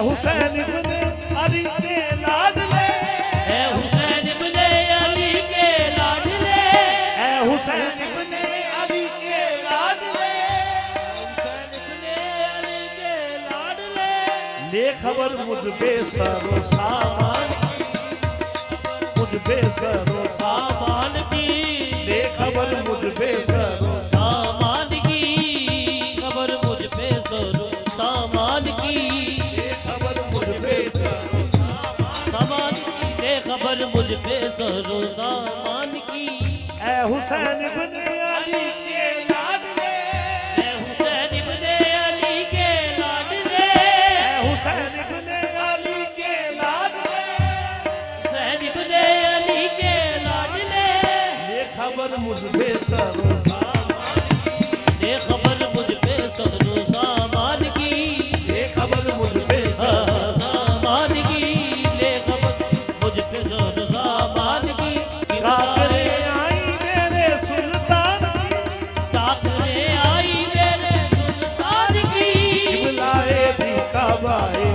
हुसैन इब्ने अली के लाडले, ए हुसैन इब्ने अली के लाडले, ए हुसैन इब्ने अली के लाडले, हुसैन इब्ने अली के लाडले। ले खबर मुझ बेसरो सामान की, मुझ बेसरो सामान की, ले खबर मुझ बेसरो सामान की, खबर मुझ पे सरो सामान की, ले खबर मुझ बेसरो सामान की, ले खबर मुझ पे सरो सामान की। ए हुसैन इब्ने अली के लाडले, ए हुसैन इब्ने अली के लाडले, ए हुसैन इब्ने अली के लाडले, हुसैन इब्ने अली के लाडले। ले खबर मुझ बेसरो सामान की, ले खबर मुझ पे सरो सामान की, ले खबर मुझ बेसरो सामान की, ले खबर मुझ पे सरो सामान की। काकरे आई मेरे सुल्तान की, टाकरे आई मेरे सुल्तान की, किबलाए दी काबाए